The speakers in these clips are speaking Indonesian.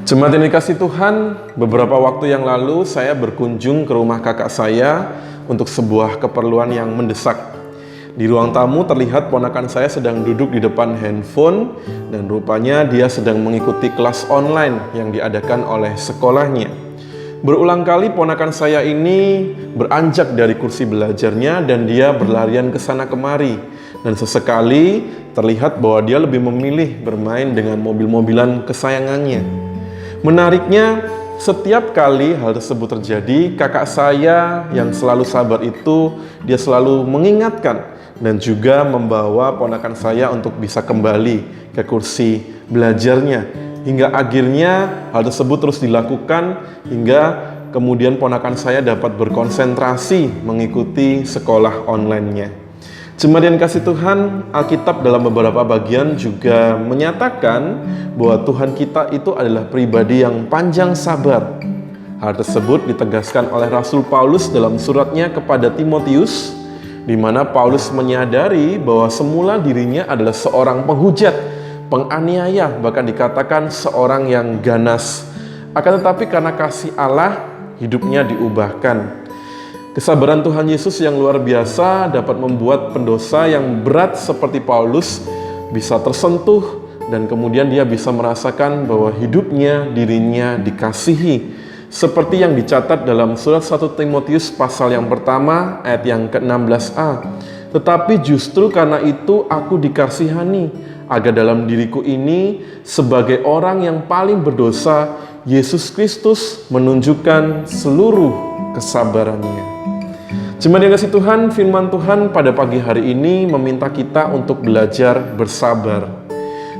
Jemaat yang dikasihi Tuhan, beberapa waktu yang lalu saya berkunjung ke rumah kakak saya untuk sebuah keperluan yang mendesak. Di ruang tamu terlihat ponakan saya sedang duduk di depan handphone dan rupanya dia sedang mengikuti kelas online yang diadakan oleh sekolahnya. Berulang kali ponakan saya ini beranjak dari kursi belajarnya dan dia berlarian ke sana kemari. Dan sesekali terlihat bahwa dia lebih memilih bermain dengan mobil-mobilan kesayangannya. Menariknya, setiap kali hal tersebut terjadi, kakak saya yang selalu sabar itu, dia selalu mengingatkan dan juga membawa ponakan saya untuk bisa kembali ke kursi belajarnya. Hingga akhirnya hal tersebut terus dilakukan hingga kemudian ponakan saya dapat berkonsentrasi mengikuti sekolah online-nya. Jemaat yang dikasihi Tuhan, Alkitab dalam beberapa bagian juga menyatakan bahwa Tuhan kita itu adalah pribadi yang panjang sabar. Hal tersebut ditegaskan oleh Rasul Paulus dalam suratnya kepada Timotius, di mana Paulus menyadari bahwa semula dirinya adalah seorang penghujat, penganiaya, bahkan dikatakan seorang yang ganas. Akan tetapi karena kasih Allah, hidupnya diubahkan. Kesabaran Tuhan Yesus yang luar biasa dapat membuat pendosa yang berat seperti Paulus bisa tersentuh dan kemudian dia bisa merasakan bahwa hidupnya, dirinya dikasihi. Seperti yang dicatat dalam surat 1 Timotius pasal yang pertama ayat yang ke-16a. Tetapi justru karena itu aku dikasihani, agar dalam diriku ini sebagai orang yang paling berdosa, Yesus Kristus menunjukkan seluruh kesabarannya. Jemaat yang kasih Tuhan, firman Tuhan pada pagi hari ini meminta kita untuk belajar bersabar,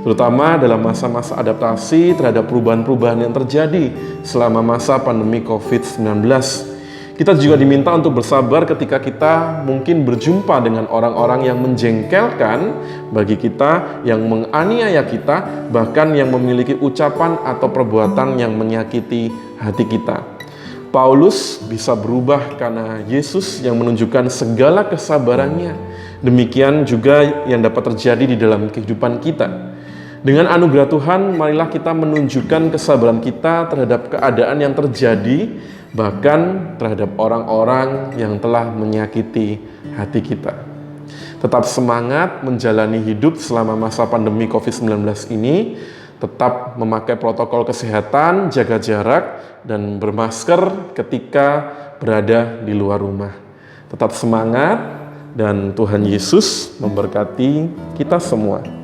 terutama dalam masa-masa adaptasi terhadap perubahan-perubahan yang terjadi selama masa pandemi COVID-19. Kita juga diminta untuk bersabar ketika kita mungkin berjumpa dengan orang-orang yang menjengkelkan bagi kita, yang menganiaya kita, bahkan yang memiliki ucapan atau perbuatan yang menyakiti hati kita. Paulus bisa berubah karena Yesus yang menunjukkan segala kesabarannya. Demikian juga yang dapat terjadi di dalam kehidupan kita. Dengan anugerah Tuhan, marilah kita menunjukkan kesabaran kita terhadap keadaan yang terjadi, bahkan terhadap orang-orang yang telah menyakiti hati kita. Tetap semangat menjalani hidup selama masa pandemi COVID-19 ini. Tetap memakai protokol kesehatan, jaga jarak, dan bermasker ketika berada di luar rumah. Tetap semangat, dan Tuhan Yesus memberkati kita semua.